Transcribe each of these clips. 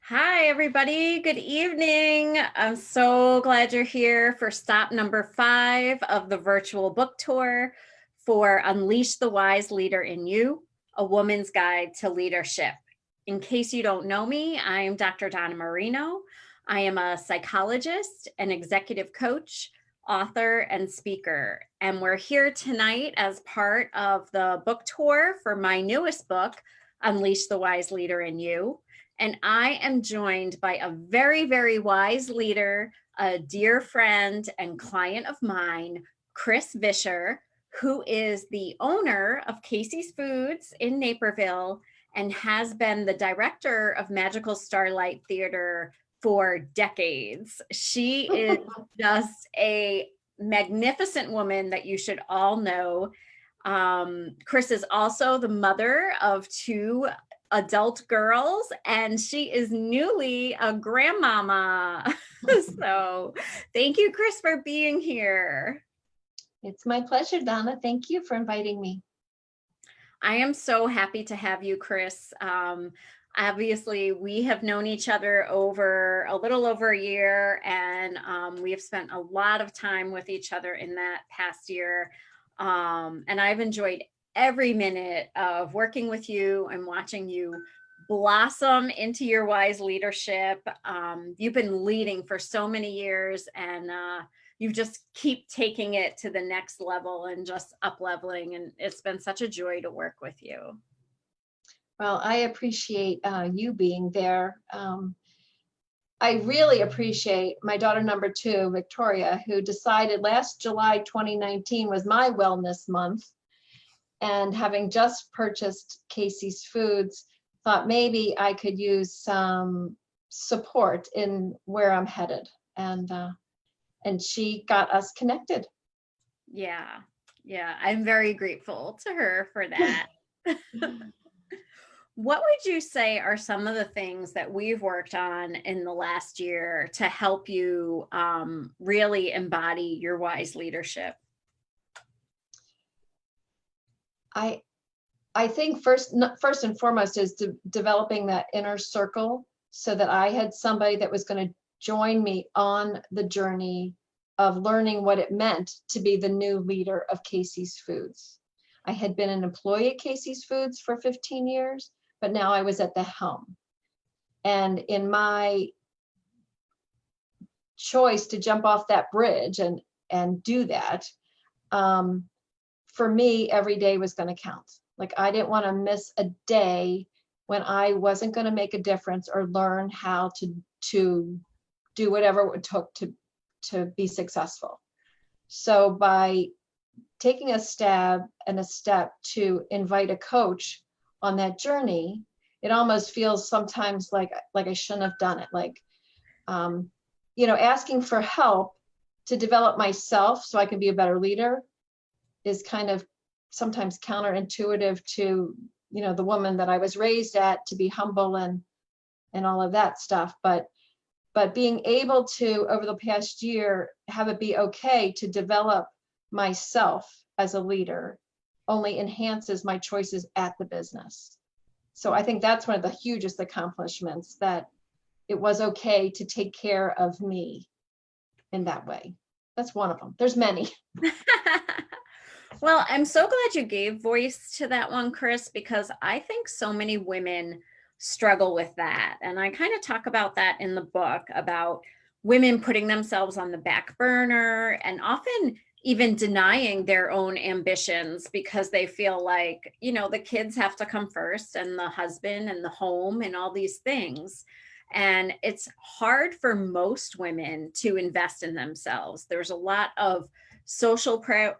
Hi, everybody. Good evening. I'm so glad you're here for stop number 5 of the virtual book tour for Unleash the Wise Leader in You, A Woman's Guide to Leadership. In case you don't know me, I am Dr. Donna Marino. I am a psychologist, an executive coach, author, and speaker. And we're here tonight as part of the book tour for my newest book, Unleash the Wise Leader in You. And I am joined by a very, very wise leader, a dear friend and client of mine, Kris Visher, who is the owner of Casey's Foods in Naperville and has been the director of Magical Starlight Theater for decades. She is just a magnificent woman that you should all know. Kris is also the mother of 2 adult girls, and she is newly a grandmama. So thank you, Kris, for being here. It's my pleasure, Donna. Thank you for inviting me. I am so happy to have you, Kris. Obviously, we have known each other over a little over a year, and we have spent a lot of time with each other in that past year. And I've enjoyed every minute of working with you and watching you blossom into your wise leadership. You've been leading for so many years, and you just keep taking it to the next level and just up leveling. And it's been such a joy to work with you. Well, I appreciate you being there. I really appreciate my daughter number 2, Victoria, who decided last July 2019 was my wellness month. And having just purchased Casey's Foods, thought maybe I could use some support in where I'm headed. And she got us connected. Yeah, I'm very grateful to her for that. What would you say are some of the things that we've worked on in the last year to help you really embody your wise leadership? I think first and foremost is developing that inner circle so that I had somebody that was going to join me on the journey of learning what it meant to be the new leader of Casey's Foods. I had been an employee at Casey's Foods for 15 years, but now I was at the helm. And in my choice to jump off that bridge and do that, for me, every day was going to count. Like, I didn't want to miss a day when I wasn't going to make a difference or learn how to do whatever it took to be successful. So by taking a step to invite a coach on that journey, it almost feels sometimes like I shouldn't have done it. Like, asking for help to develop myself so I can be a better leader is kind of sometimes counterintuitive to, the woman that I was raised at, to be humble and all of that stuff. But being able to, over the past year, have it be okay to develop myself as a leader only enhances my choices at the business. So I think that's one of the hugest accomplishments, that it was okay to take care of me in that way. That's one of them. There's many. Well, I'm so glad you gave voice to that one, Kris, because I think so many women struggle with that. And I kind of talk about that in the book, about women putting themselves on the back burner and often even denying their own ambitions because they feel like, the kids have to come first, and the husband and the home and all these things. And it's hard for most women to invest in themselves. There's a lot of social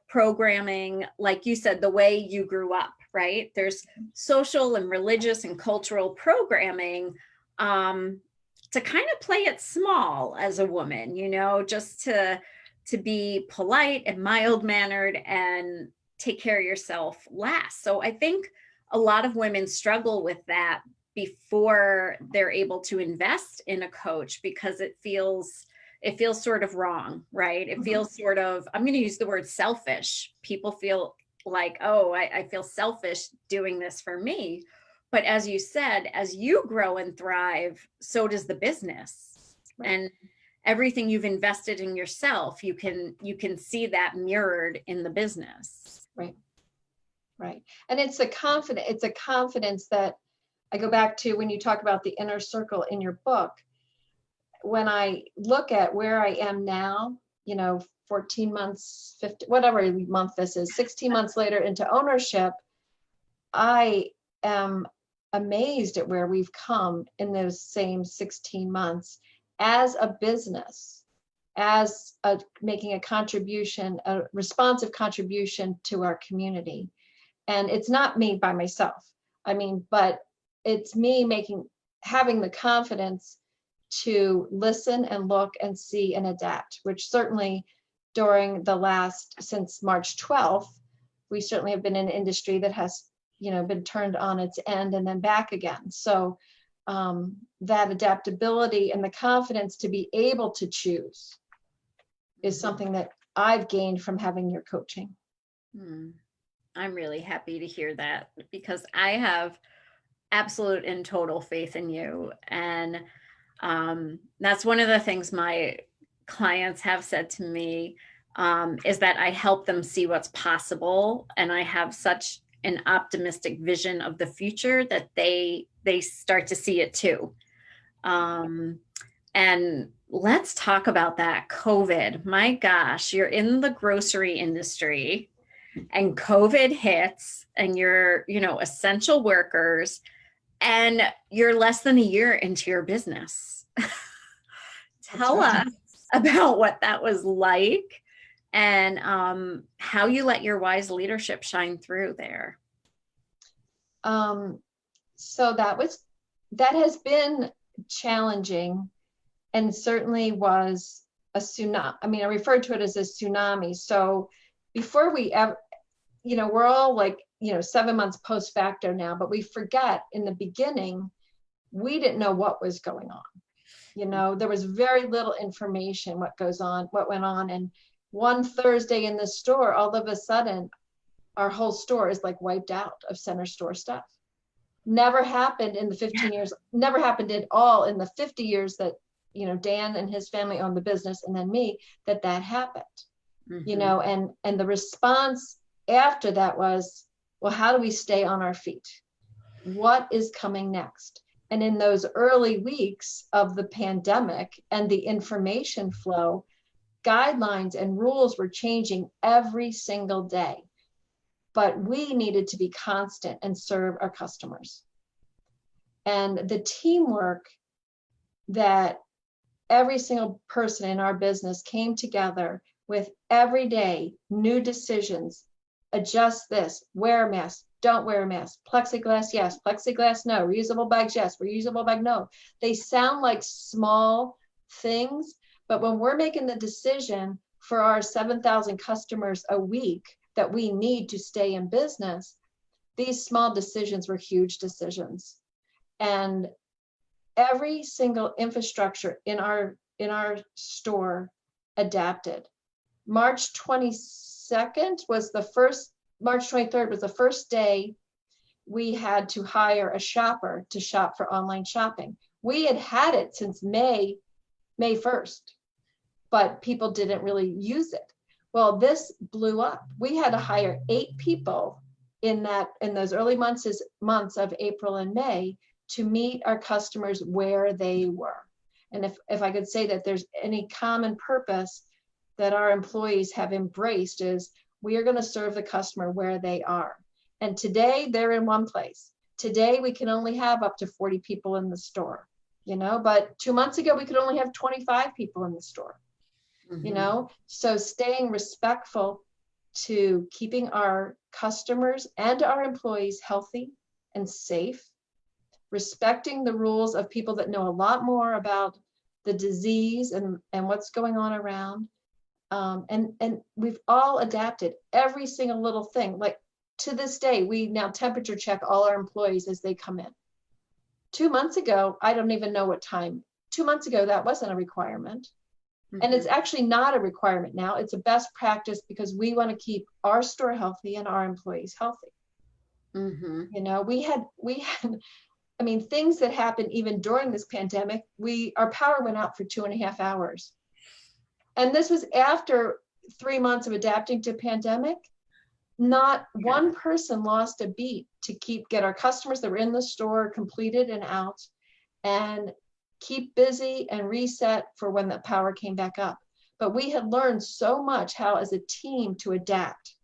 programming, like you said, the way you grew up, right? There's social and religious and cultural programming to kind of play it small as a woman, just to be polite and mild-mannered and take care of yourself last. So I think a lot of women struggle with that before they're able to invest in a coach, because it feels sort of wrong, right? It feels sort of, I'm going to use the word selfish. People feel like, oh, I feel selfish doing this for me. But as you said, as you grow and thrive, so does the business. Right. And everything you've invested in yourself, you can see that mirrored in the business. Right. Right. And it's a confidence that I go back to when you talk about the inner circle in your book. When I look at where I am now, 14 months, 50, whatever month this is, 16 months later into ownership, I am amazed at where we've come in those same 16 months as a business, making a contribution, a responsive contribution to our community. And it's not me by myself. But it's me having the confidence to listen and look and see and adapt, which certainly during since March 12th, we certainly have been in an industry that has, been turned on its end and then back again. So that adaptability and the confidence to be able to choose is something that I've gained from having your coaching. I'm really happy to hear that, because I have absolute and total faith in you. And that's one of the things my clients have said to me, is that I help them see what's possible. And I have such an optimistic vision of the future that they start to see it too. And let's talk about that. COVID. My gosh, you're in the grocery industry and COVID hits and you're, essential workers, and you're less than a year into your business. Tell us about what that was like, and how you let your wise leadership shine through there. So that has been challenging, and certainly was a tsunami. I refer to it as a tsunami. So before we ever, we're all like, 7 months post facto now, but we forget in the beginning, we didn't know what was going on. There was very little information, what went on. And one Thursday in the store, all of a sudden, our whole store is like wiped out of center store stuff. Never happened in the 15 years, never happened at all in the 50 years that, Dan and his family owned the business, and then me, that happened. And the response after that was, well, how do we stay on our feet? What is coming next? And in those early weeks of the pandemic and the information flow, guidelines and rules were changing every single day. But we needed to be constant and serve our customers. And the teamwork that every single person in our business came together with every day, new decisions, adjust this, wear a mask, don't wear a mask, plexiglass, yes, plexiglass, no, reusable bags, yes, reusable bag, no. They sound like small things, but when we're making the decision for our 7,000 customers a week that we need to stay in business, these small decisions were huge decisions. And every single infrastructure in our store adapted. March 23rd was the first day we had to hire a shopper to shop for online shopping. We had it since May 1st, but people didn't really use it. Well, this blew up. We had to hire 8 people in those early months of April and May to meet our customers where they were. And if I could say that there's any common purpose that our employees have embraced, is we are going to serve the customer where they are. And today they're in one place. Today we can only have up to 40 people in the store, but 2 months ago we could only have 25 people in the store. So staying respectful to keeping our customers and our employees healthy and safe, respecting the rules of people that know a lot more about the disease and what's going on around. And we've all adapted every single little thing. Like to this day, we now temperature check all our employees as they come in. 2 months ago, I don't even know what time. 2 months ago, that wasn't a requirement. And it's actually not a requirement now. It's a best practice because we want to keep our store healthy and our employees healthy. You know, we had, I mean, things that happened even during this pandemic, our power went out for 2.5 hours. And this was after 3 months of adapting to pandemic. Not one person lost a beat to get our customers that were in the store completed and out, and keep busy and reset for when the power came back up. But we had learned so much how as a team to adapt,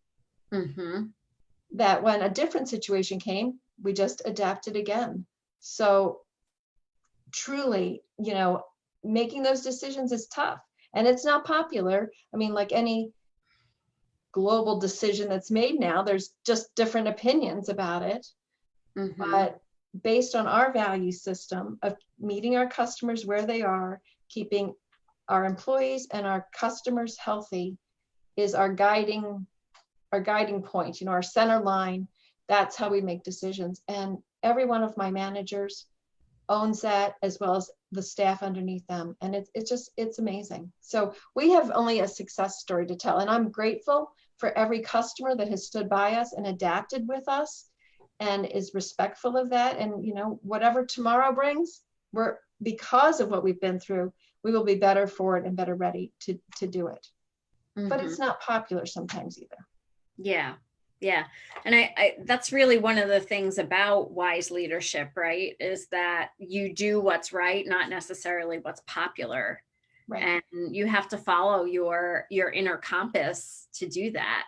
that when a different situation came, we just adapted again. So truly, you know, making those decisions is tough, and it's not popular. I mean, like any global decision that's made now, there's just different opinions about it. But based on our value system of meeting our customers where they are, keeping our employees and our customers healthy is our guiding point, you know, our center line. That's how we make decisions. And every one of my managers owns that, as well as the staff underneath them. And it's amazing. So we have only a success story to tell. And I'm grateful for every customer that has stood by us and adapted with us and is respectful of that. And, you know, whatever tomorrow brings, because of what we've been through, we will be better for it and better ready to do it. But it's not popular sometimes either. Yeah. Yeah. And I that's really one of the things about wise leadership, right? Is that you do what's right, not necessarily what's popular. Right. And you have to follow your inner compass to do that.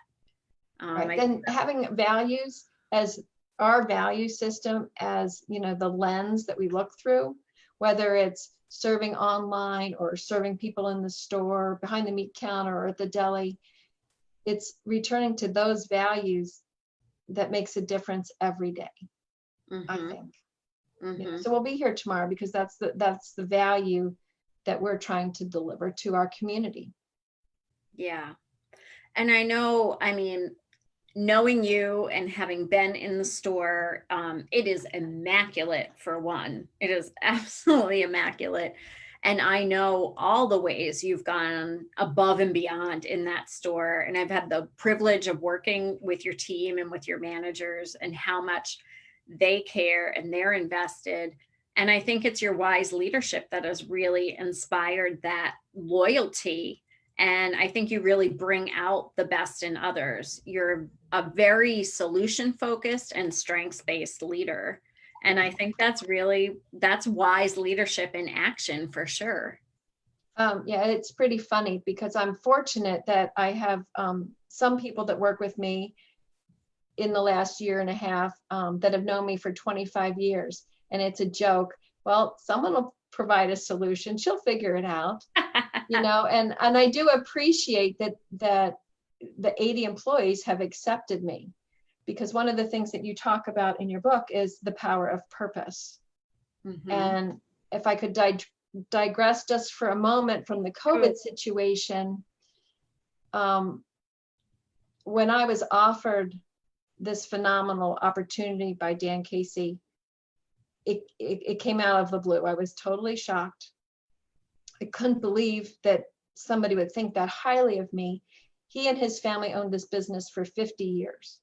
Right. Then having values as our value system, as, you know, the lens that we look through, whether it's serving online or serving people in the store, behind the meat counter, or at the deli, it's returning to those values that makes a difference every day, I think. You know, so we'll be here tomorrow because that's the value that we're trying to deliver to our community. Yeah. And I know, I mean, knowing you and having been in the store, it is immaculate for one. It is absolutely immaculate. And I know all the ways you've gone above and beyond in that store. And I've had the privilege of working with your team and with your managers and how much they care and they're invested. And I think it's your wise leadership that has really inspired that loyalty. And I think you really bring out the best in others. You're a very solution focused and strengths based leader. And I think that's wise leadership in action for sure. Yeah, it's pretty funny because I'm fortunate that I have some people that work with me in the last 1.5 years that have known me for 25 years. And it's a joke. Well, someone will provide a solution. She'll figure it out, you know, and I do appreciate that the 80 employees have accepted me, because one of the things that you talk about in your book is the power of purpose. And if I could digress just for a moment from the COVID situation, when I was offered this phenomenal opportunity by Dan Casey, it came out of the blue. I was totally shocked. I couldn't believe that somebody would think that highly of me. He and his family owned this business for 50 years.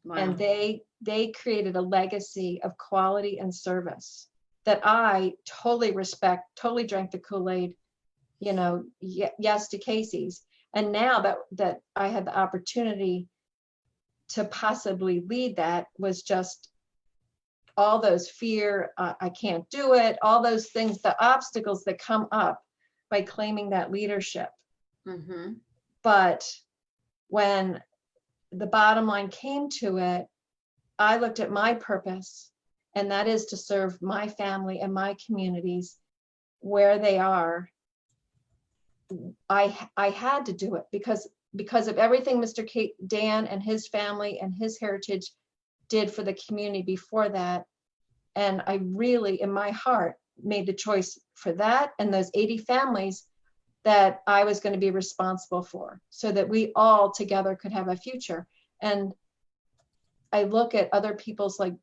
Wow. And they created a legacy of quality and service that I totally respect, totally drank the Kool-Aid, you know, yes to Casey's. And now that I had the opportunity to possibly lead that, was just all those fear, I can't do it, all those things, the obstacles that come up by claiming that leadership. But when the bottom line came to it, I looked at my purpose, and that is to serve my family and my communities where they are. I had to do it because of everything Mr. Dan and his family and his heritage did for the community before that. And I really, in my heart, made the choice for that and those 80 families that I was going to be responsible for, so that we all together could have a future. And I look at other people's like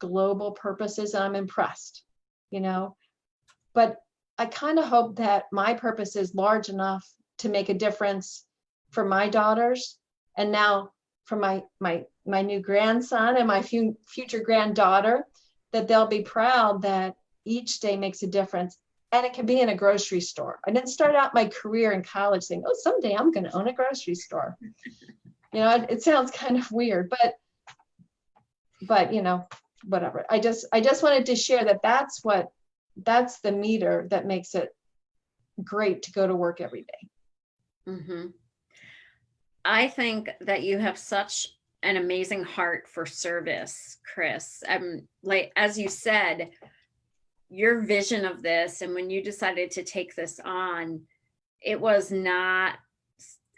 global purposes and I'm impressed, you know, but I kind of hope that my purpose is large enough to make a difference for my daughters, and now for my my new grandson and my future granddaughter, that they'll be proud that each day makes a difference. And it can be in a grocery store. I didn't start out my career in college saying, oh, someday I'm going to own a grocery store. It sounds kind of weird, but whatever. I just wanted to share that that's the meter that makes it great to go to work every day. Mm-hmm. I think that you have such an amazing heart for service, Kris. Like, as you said, your vision of this, and when you decided to take this on, it was not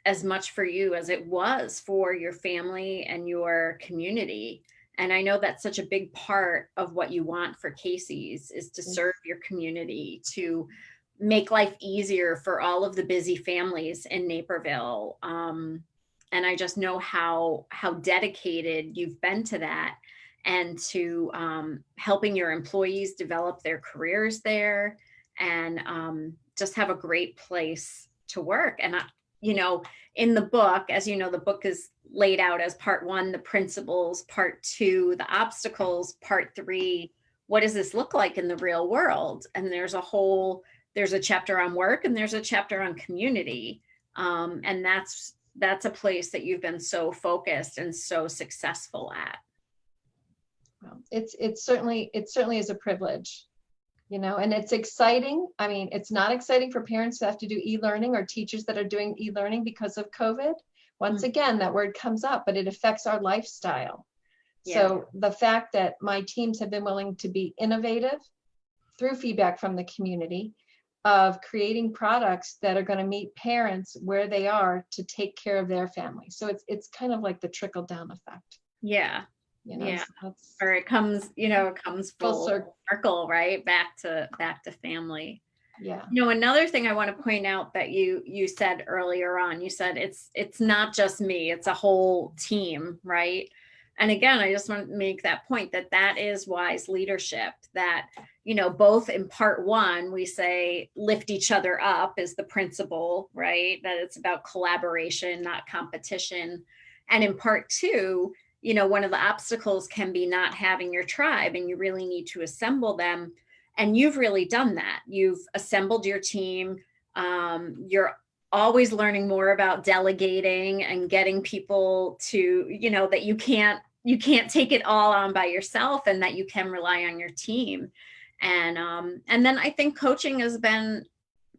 as much for you as it was for your family and your community. And I know that's such a big part of what you want for Casey's, is to serve your community, to make life easier for all of the busy families in Naperville. And I just know how dedicated you've been to that, and to helping your employees develop their careers there, and just have a great place to work. And in the book, as you know, the book is laid out as part 1, the principles, part 2, the obstacles, part 3, what does this look like in the real world? And there's a chapter on work, and there's a chapter on community. And that's a place that you've been so focused and so successful at. Well, it certainly is a privilege, and it's exciting. I mean, it's not exciting for parents who have to do e-learning, or teachers that are doing e-learning because of COVID. Once again, that word comes up, but it affects our lifestyle. Yeah. So the fact that my teams have been willing to be innovative through feedback from the community of creating products that are going to meet parents where they are to take care of their family. So it's kind of like the trickle down effect. Yeah. Yeah. So or it comes full circle, right? Back to family. Yeah. Another thing I want to point out that you said earlier on, you said it's not just me, it's a whole team, right? And again, I just want to make that point that is wise leadership, that, both in part 1, we say lift each other up is the principle, right? That it's about collaboration, not competition. And in part 2, one of the obstacles can be not having your tribe, and you really need to assemble them. And you've really done that. You've assembled your team. You're always learning more about delegating and getting people to, that you can't take it all on by yourself, and that you can rely on your team. And then I think coaching has been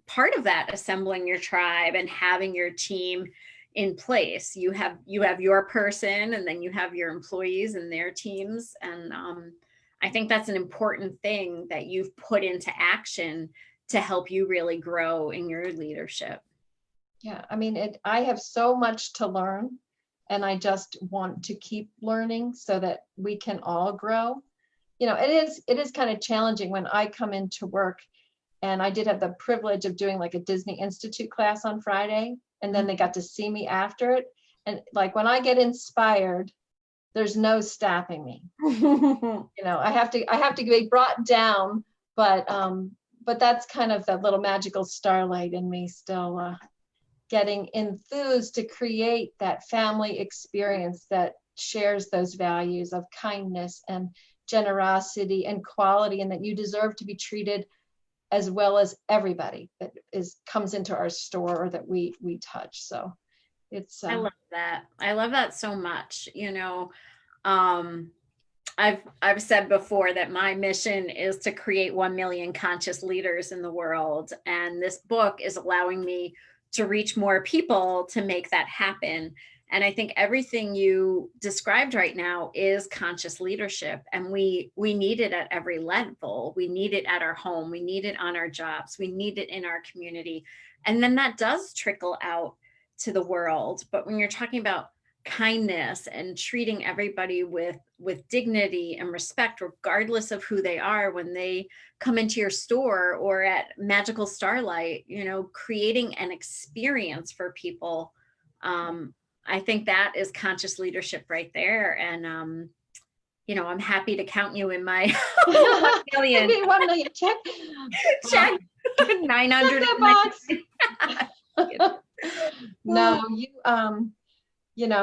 part of that, assembling your tribe and having your team in place. You have your person, and then you have your employees and their teams. And I think that's an important thing that you've put into action to help you really grow in your leadership. Yeah, I mean, I have so much to learn, and I just want to keep learning so that we can all grow. It is kind of challenging when I come into work, and I did have the privilege of doing like a Disney Institute class on Friday, and then they got to see me after it. And like, when I get inspired, there's no stopping me. I have to be brought down, but that's kind of that little magical starlight in me still, getting enthused to create that family experience that shares those values of kindness and generosity and quality, and that you deserve to be treated as well as everybody that comes into our store or that we touch. So it's I love that so much. I've said before that my mission is to create 1 million conscious leaders in the world, and this book is allowing me to reach more people to make that happen. And I think everything you described right now is conscious leadership, and we need it at every level. We need it at our home, we need it on our jobs, we need it in our community, and then that does trickle out to the world. But when you're talking about kindness and treating everybody with dignity and respect, regardless of who they are, when they come into your store or at Magical Starlight, creating an experience for people, I think that is conscious leadership right there. And I'm happy to count you in my 1 million. 1 million check 900 No,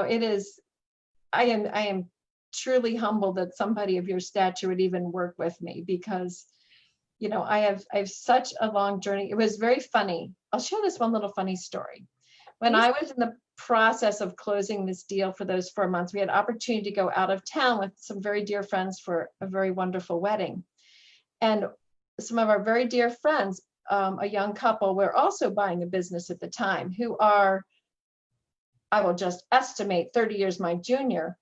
it is, I am truly humbled that somebody of your stature would even work with me, because, you know, I have such a long journey. It was very funny. I'll share this one little funny story. When Please. I was in the process of closing this deal for those 4 months, we had opportunity to go out of town with some very dear friends for a very wonderful wedding. And some of our very dear friends, a young couple, were also buying a business at the time, who are, I will just estimate, 30 years my junior.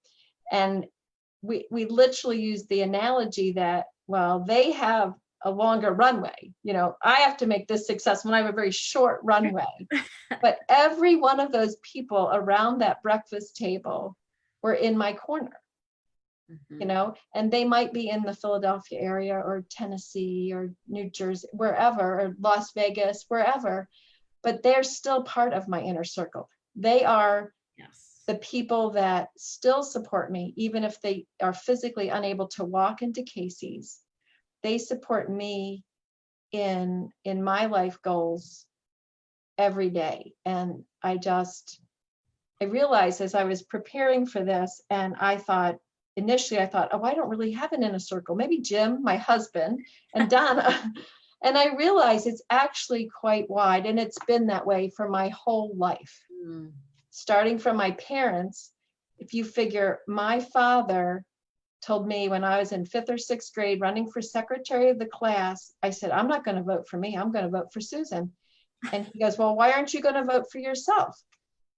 And we literally used the analogy that, well, they have a longer runway. You know, I have to make this successful, and I have a very short runway. But every one of those people around that breakfast table were in my corner, you know, and they might be in the Philadelphia area or Tennessee or New Jersey, wherever, or Las Vegas, wherever, but they're still part of my inner circle. They are the people that still support me, even if they are physically unable to walk into Casey's. They support me in my life goals every day. And I realized as I was preparing for this, and initially I thought, oh, I don't really have an inner circle. Maybe Jim, my husband, and Donna. And I realized it's actually quite wide, and it's been that way for my whole life. Starting from my parents. If you figure, my father told me when I was in 5th or 6th grade running for secretary of the class, I said, I'm not going to vote for me, I'm going to vote for Susan. And he goes, well, why aren't you going to vote for yourself?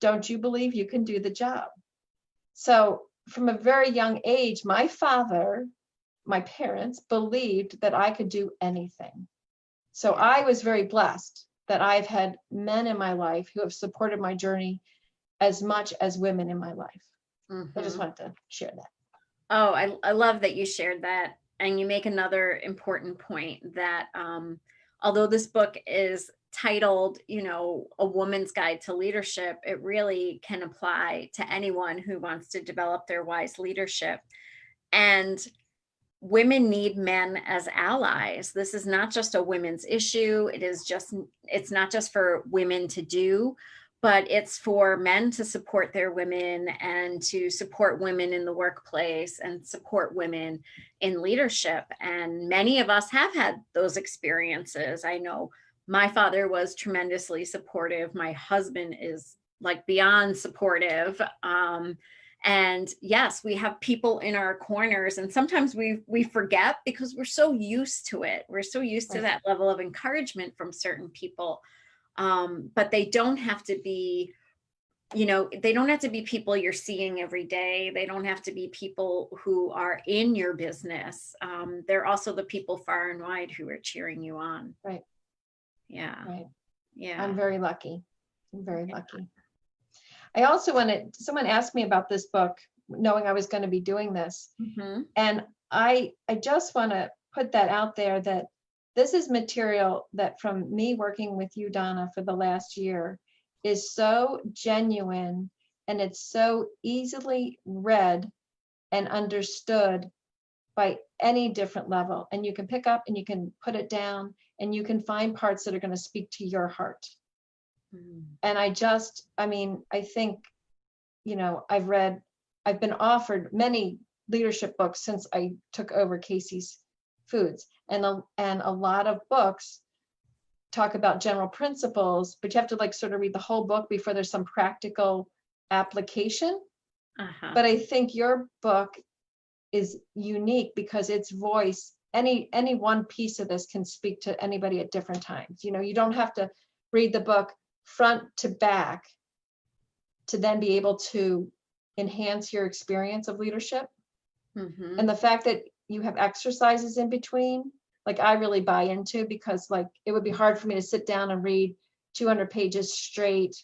Don't you believe you can do the job? So from a very young age, my father, my parents believed that I could do anything. So I was very blessed that I've had men in my life who have supported my journey as much as women in my life. I just wanted to share that. Oh, I love that you shared that. And you make another important point that although this book is titled, you know, A Woman's Guide to Leadership, it really can apply to anyone who wants to develop their wise leadership. And women need men as allies. This is not just a women's issue. It's not just for women to do, but it's for men to support their women and to support women in the workplace and support women in leadership. And many of us have had those experiences. I know my father was tremendously supportive. My husband is like beyond supportive. And yes, we have people in our corners, and sometimes we forget because we're so used to it. We're so used to that level of encouragement from certain people. But they don't have to be, you know, they don't have to be people you're seeing every day. They don't have to be people who are in your business. They're also the people far and wide who are cheering you on. Right. Yeah. Right. Yeah. I'm very lucky. I'm very lucky. I also someone asked me about this book, knowing I was going to be doing this. And I just want to put that out there, that this is material that from me working with you, Donna, for the last year is so genuine, and it's so easily read and understood by any different level. And you can pick up and you can put it down, and you can find parts that are going to speak to your heart. And I think, you know, I've been offered many leadership books since I took over Casey's Foods. And a lot of books talk about general principles, but you have to like sort of read the whole book before there's some practical application. But I think your book is unique because its voice, any one piece of this can speak to anybody at different times. You know, you don't have to read the book front to back to then be able to enhance your experience of leadership. And the fact that you have exercises in between, like I really buy into, because like it would be hard for me to sit down and read 200 pages straight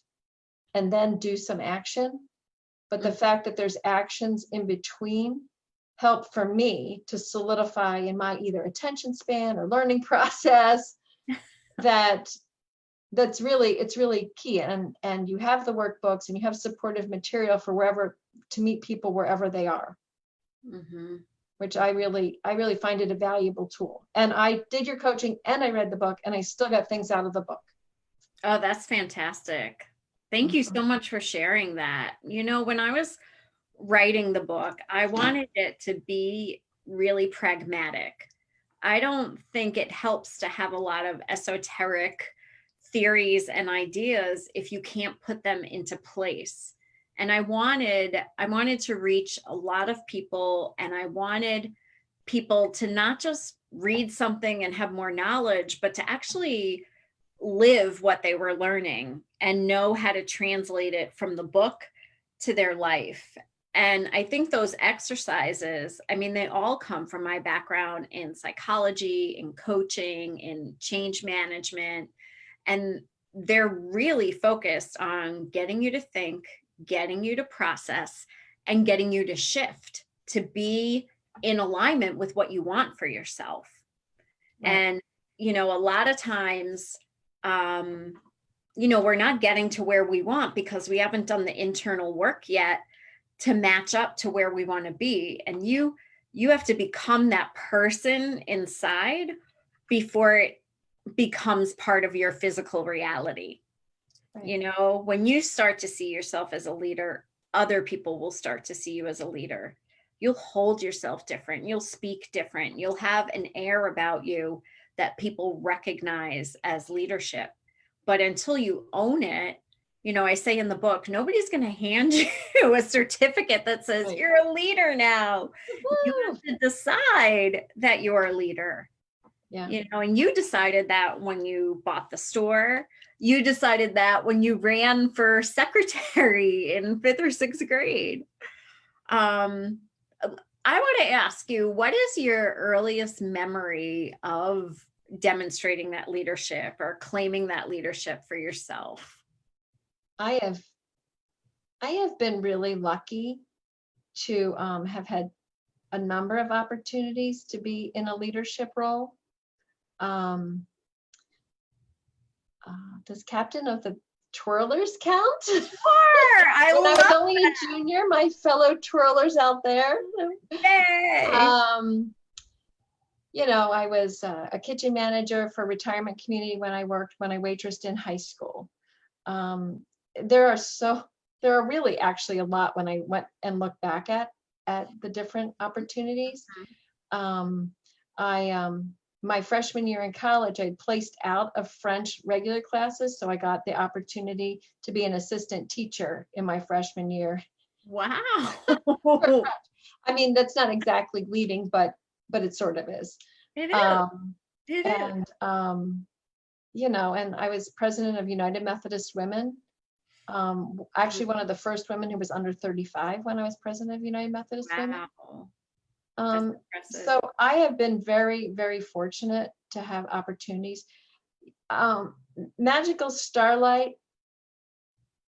and then do some action. But the fact that there's actions in between help for me to solidify in my either attention span or learning process it's really key. And you have the workbooks and you have supportive material for wherever to meet people wherever they are. Which I really find it a valuable tool. And I did your coaching and I read the book and I still got things out of the book. Oh, that's fantastic. Thank you so much for sharing that. You know, when I was writing the book, I wanted it to be really pragmatic. I don't think it helps to have a lot of esoteric theories and ideas if you can't put them into place. And I wanted to reach a lot of people, and I wanted people to not just read something and have more knowledge, but to actually live what they were learning and know how to translate it from the book to their life. And I think those exercises, I mean, they all come from my background in psychology, in coaching, in change management. And they're really focused on getting you to think, getting you to process, and getting you to shift to be in alignment with what you want for yourself. Right. And, a lot of times, we're not getting to where we want because we haven't done the internal work yet to match up to where we want to be. And you have to become that person inside before it becomes part of your physical reality. Right. When you start to see yourself as a leader, other people will start to see you as a leader. You'll hold yourself different. You'll speak different. You'll have an air about you that people recognize as leadership. But until you own it, I say in the book, nobody's going to hand you a certificate that says Right. you're a leader now. You Woo! have to decide that you're a leader. Yeah. And you decided that when you bought the store. You decided that when you ran for secretary in 5th or 6th grade. I want to ask you, what is your earliest memory of demonstrating that leadership or claiming that leadership for yourself? I have been really lucky to have had a number of opportunities to be in a leadership role. Does captain of the twirlers count? Sure, I When I love was only a junior, my fellow twirlers out there. Yay. I was a kitchen manager for a retirement community when I waitressed in high school. There are really actually a lot when I went and looked back at the different opportunities. My freshman year in college, I placed out of French regular classes, so I got the opportunity to be an assistant teacher in my freshman year. Wow. I mean, that's not exactly leading, but it sort of is. It is. It is. And and I was president of United Methodist Women. Actually one of the first women who was under 35 when I was president of United Methodist Women. Wow. So I have been very, very fortunate to have opportunities. Magical Starlight,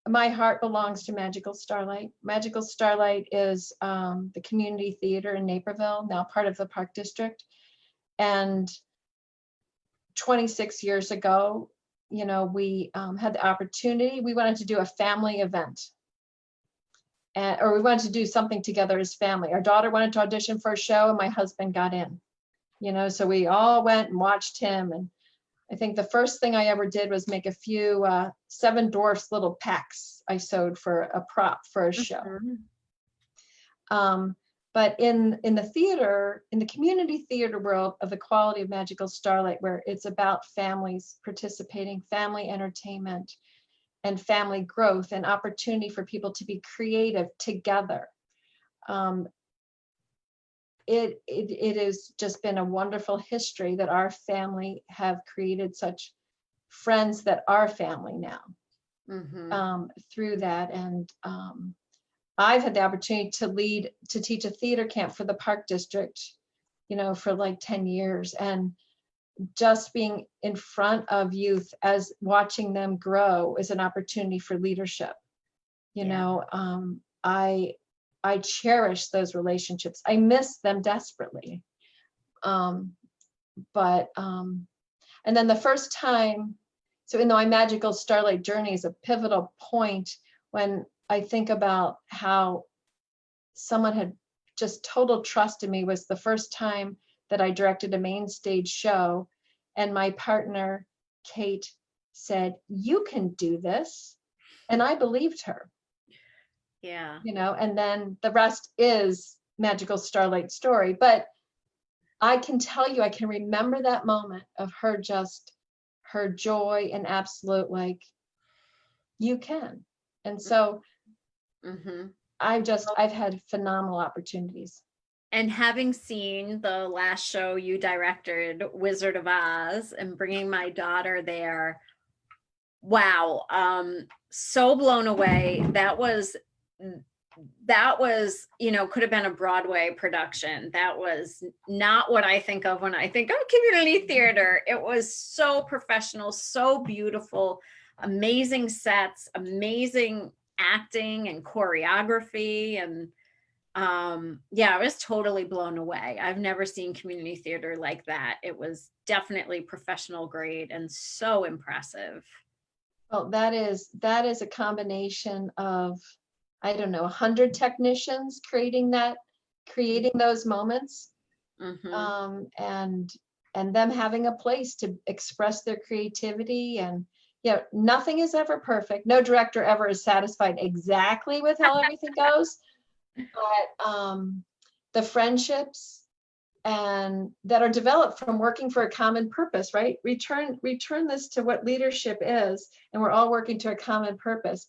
my heart belongs to Magical Starlight. Magical Starlight is the community theater in Naperville, now part of the Park District. And 26 years ago, we had the opportunity. We wanted to do a family event. Or we wanted to do something together as family. Our daughter wanted to audition for a show and my husband got in, so we all went and watched him. And I think the first thing I ever did was make a few Seven Dwarfs little packs I sewed for a prop for a show. But in the theater, in the community theater world of the quality of Magical Starlight, where it's about families participating, family entertainment, and family growth and opportunity for people to be creative together. It has just been a wonderful history that our family have created such friends that are family now through that. And I've had the opportunity to teach a theater camp for the Park District, for like 10 years. And just being in front of youth as watching them grow is an opportunity for leadership. I cherish those relationships. I miss them desperately. And then the first time, so in my Magical Starlight journey is a pivotal point when I think about how someone had just total trust in me, was the first time that I directed a main stage show, and my partner, Kate, said, "You can do this." And I believed her. Yeah. And then the rest is magical Starlight story. But I can tell you, I can remember that moment of her joy and absolute, like, you can. And so Mm-hmm. I've had phenomenal opportunities. And having seen the last show you directed, Wizard of Oz, and bringing my daughter there, wow, so blown away. That was, could have been a Broadway production. That was not what I think of when I think of community theater. It was so professional, so beautiful, amazing sets, amazing acting and choreography. And yeah, I was totally blown away. I've never seen community theater like that. It was definitely professional grade and so impressive. Well, that is a combination of, I don't know, 100 technicians creating those moments, Mm-hmm. and them having a place to express their creativity. And nothing is ever perfect. No director ever is satisfied exactly with how everything goes. But the friendships and that are developed from working for a common purpose, right? Return this to what leadership is, and we're all working to a common purpose.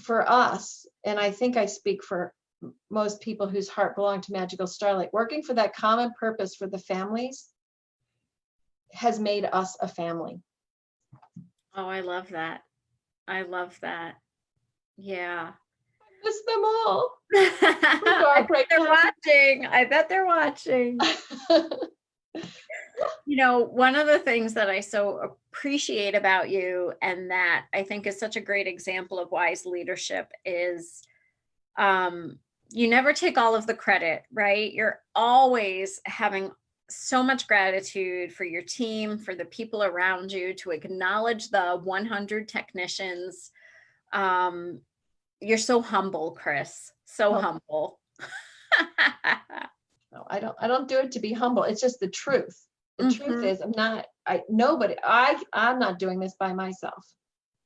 For us, and I think I speak for most people whose heart belong to Magical Starlight, working for that common purpose for the families has made us a family. Oh, I love that. I love that. Yeah. Miss them all. I bet they're watching. I bet they're watching. One of the things that I so appreciate about you, and that I think is such a great example of wise leadership, is you never take all of the credit, right? You're always having so much gratitude for your team, for the people around you, to acknowledge the 100 technicians. You're so humble, Kris. So humble. No, I don't do it to be humble. It's just the truth. The truth is, I'm not doing this by myself.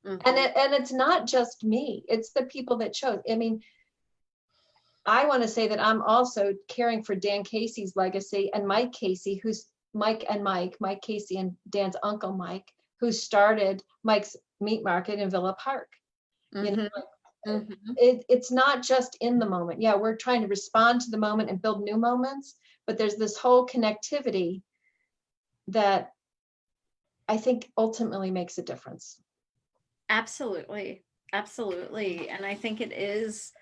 And it's not just me. It's the people that chose. I mean, I want to say that I'm also caring for Dan Casey's legacy, and Mike Casey, who's Mike Casey and Dan's uncle Mike, who started Mike's Meat Market in Villa Park. It's not just in the moment. Yeah, we're trying to respond to the moment and build new moments, but there's this whole connectivity that I think ultimately makes a difference. Absolutely. Absolutely. And I think it is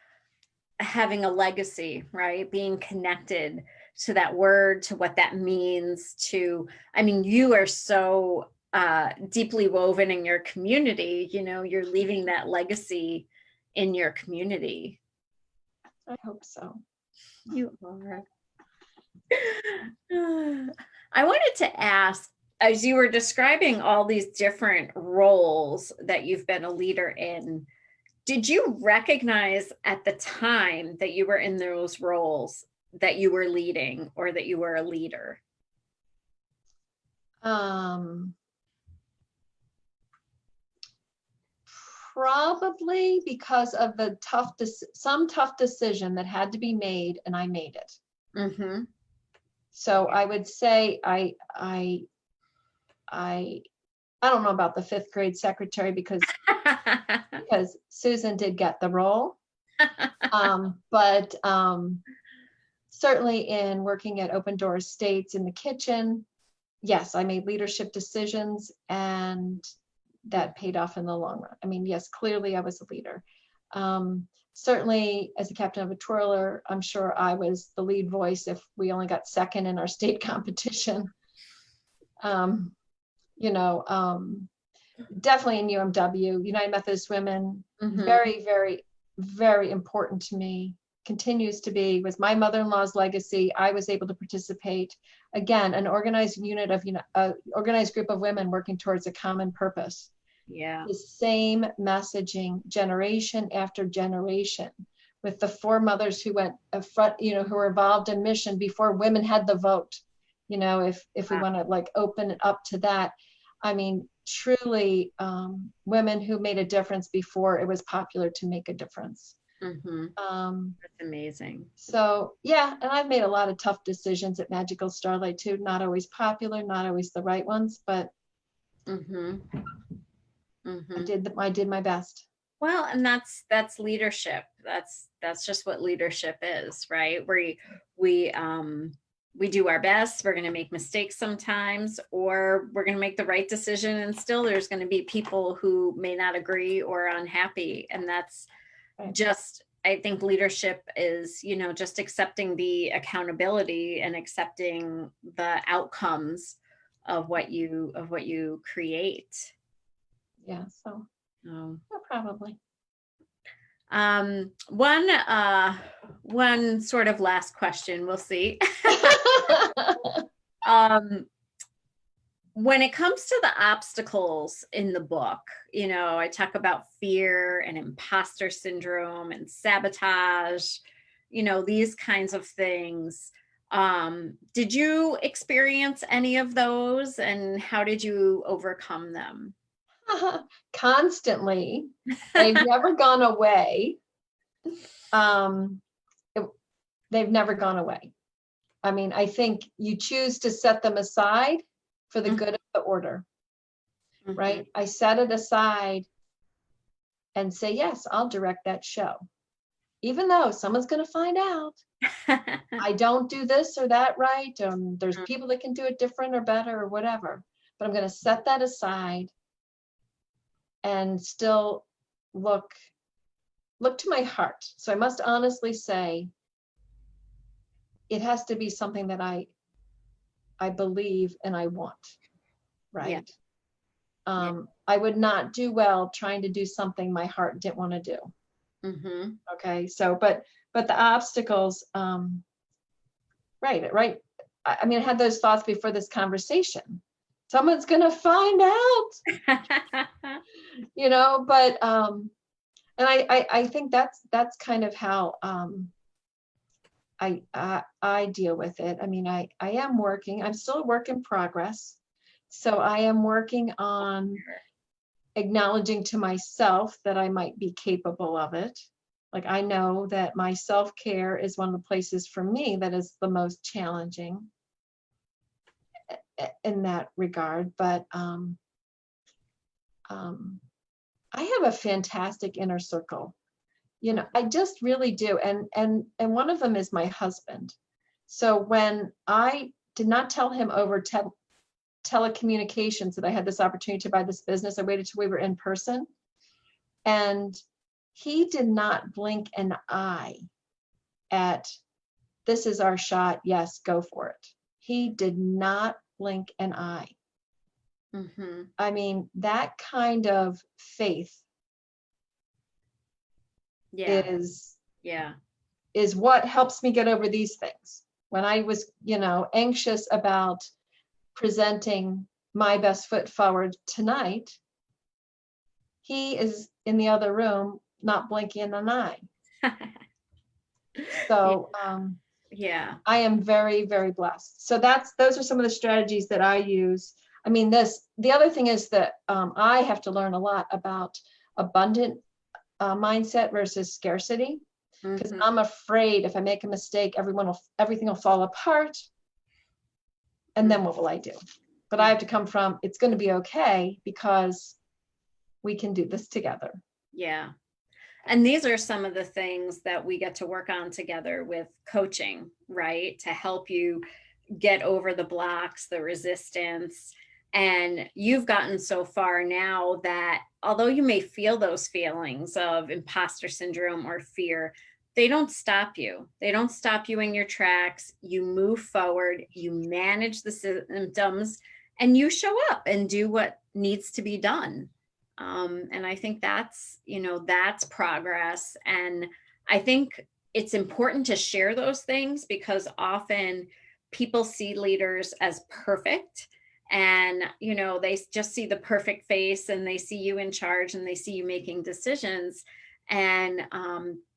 having a legacy, right? Being connected to that word, to what that means, you are so deeply woven in your community. You're leaving that legacy in your community. I hope so. You are. I wanted to ask, as you were describing all these different roles that you've been a leader in, did you recognize at the time that you were in those roles that you were leading, or that you were a leader? Probably because of the some tough decision that had to be made, and I made it. Mm-hmm. So I would say I don't know about the 5th grade secretary because Susan did get the role. But certainly in working at Open Door Estates in the kitchen, yes, I made leadership decisions, and that paid off in the long run. I mean, yes, clearly I was a leader. Certainly as a captain of a twirler, I'm sure I was the lead voice if we only got second in our state competition. Definitely in UMW, United Methodist Women, very, very, very important to me, continues to be. With my mother-in-law's legacy, I was able to participate. Again, an organized unit of, organized group of women working towards a common purpose. Yeah. The same messaging, generation after generation, with the 4 mothers who went front, who were involved in mission before women had the vote. If we want to open it up to that, I mean, truly, women who made a difference before it was popular to make a difference. That's amazing. So yeah, and I've made a lot of tough decisions at Magical Starlight too. Not always popular, not always the right ones, but I did my best. Well, and that's leadership. That's just what leadership is, right? We we do our best. We're going to make mistakes sometimes, or we're going to make the right decision, and still there's going to be people who may not agree or are unhappy, and that's Right. just, I think leadership is, you know, just accepting the accountability and accepting the outcomes of what you create. Yeah, so Oh. yeah, probably. One sort of last question, we'll see. um, when it comes to the obstacles in the book, you know, I talk about fear and imposter syndrome and sabotage, you know, these kinds of things. Did you experience any of those, and how did you overcome them? Constantly. They've never gone away. They've never gone away. I mean, I think you choose to set them aside for the good of the order, right? I set it aside and say, yes, I'll direct that show. Even though someone's going to find out I don't do this or that right, there's people that can do it different or better or whatever, but I'm going to set that aside and still look to my heart. So I must honestly say it has to be something that I believe and I want, right? I would not do well trying to do something my heart didn't want to do. Okay, so but the obstacles, right. I mean, I had those thoughts before this conversation. Someone's gonna find out, you know. But and I think that's kind of how I deal with it. I mean, I am working. I'm still a work in progress. So I am working on acknowledging to myself that I might be capable of it. Like, I know that my self-care is one of the places for me that is the most challenging in that regard. But I have a fantastic inner circle. You know, I just really do. And one of them is my husband. So when I did not tell him over telecommunications that I had this opportunity to buy this business, I waited till we were in person. And he did not blink an eye at, this is our shot, yes, go for it. He did not blink an eye. I mean, that kind of faith is what helps me get over these things. When I was, you know, anxious about presenting my best foot forward tonight, he is in the other room, not blinking an eye. So I am very, very blessed. So those are some of the strategies that I use. I mean, the other thing is that I have to learn a lot about abundant mindset versus scarcity, because I'm afraid if I make a mistake, everything will fall apart. And then what will I do? But I have to come from, it's going to be okay because we can do this together. Yeah. And these are some of the things that we get to work on together with coaching, right? To help you get over the blocks, the resistance. And you've gotten so far now that although you may feel those feelings of imposter syndrome or fear, they don't stop you. They don't stop you in your tracks. You move forward, you manage the symptoms, and you show up and do what needs to be done. And I think that's, you know, that's progress. And I think it's important to share those things because often people see leaders as perfect. And, you know, they just see the perfect face and they see you in charge and they see you making decisions. And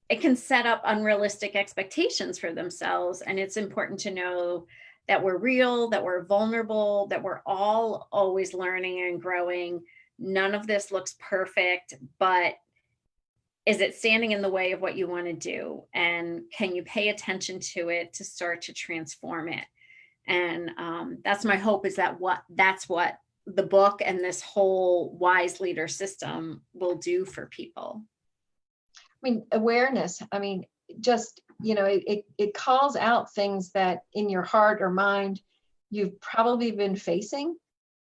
it can set up unrealistic expectations for themselves. And it's important to know that we're real, that we're vulnerable, that we're all always learning and growing. None of this looks perfect, but is it standing in the way of what you want to do? And can you pay attention to it to start to transform it? And that's my hope, is that that's what the book and this whole wise leader system will do for people. I mean, awareness, I mean, just, you know, it calls out things that in your heart or mind you've probably been facing,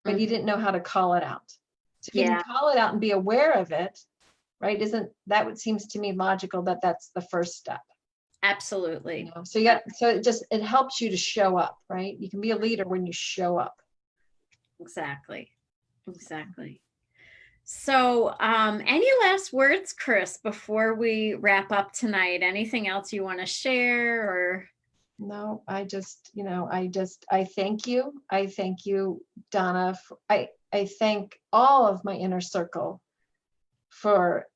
but you didn't know how to call it out. So if you can call it out and be aware of it, right? Isn't that what seems to me logical, that that's the first step? Absolutely. You know? So it helps you to show up, right? You can be a leader when you show up. Exactly. So any last words, Kris, before we wrap up tonight? Anything else you want to share? Or no, I thank you. I thank you, Donna. I thank all of my inner circle for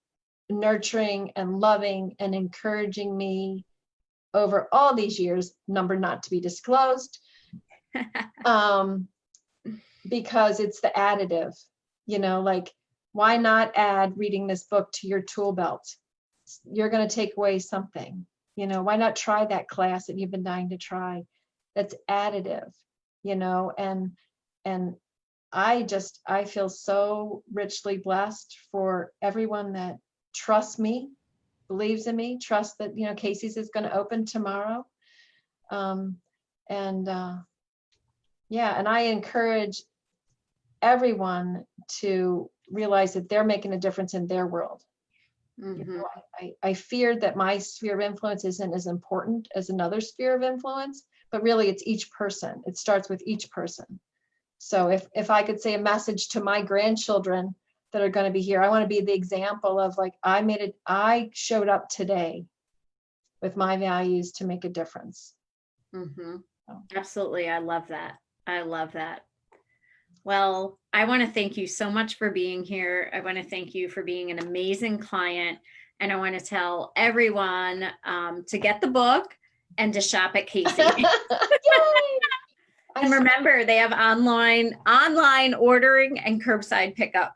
nurturing and loving and encouraging me over all these years, number not to be disclosed, because it's the additive, you know, like, why not add reading this book to your tool belt? You're going to take away something, you know, why not try that class that you've been dying to try? That's additive, you know, and I feel so richly blessed for everyone that trusts me, believes in me, trusts that, you know, Casey's is going to open tomorrow. And I encourage everyone to realize that they're making a difference in their world. You know, I feared that my sphere of influence isn't as important as another sphere of influence, but really it's each person. It starts with each person. So if I could say a message to my grandchildren that are going to be here, I want to be the example of, like, I showed up today with my values to make a difference. Absolutely. I love that. Well, I want to thank you so much for being here. I want to thank you for being an amazing client. And I want to tell everyone to get the book and to shop at Casey. And remember, they have online ordering and curbside pickup.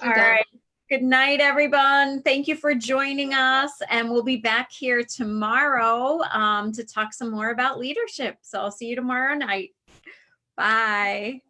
All right. Good night, everyone. Thank you for joining us. And we'll be back here tomorrow to talk some more about leadership. So I'll see you tomorrow night. Bye.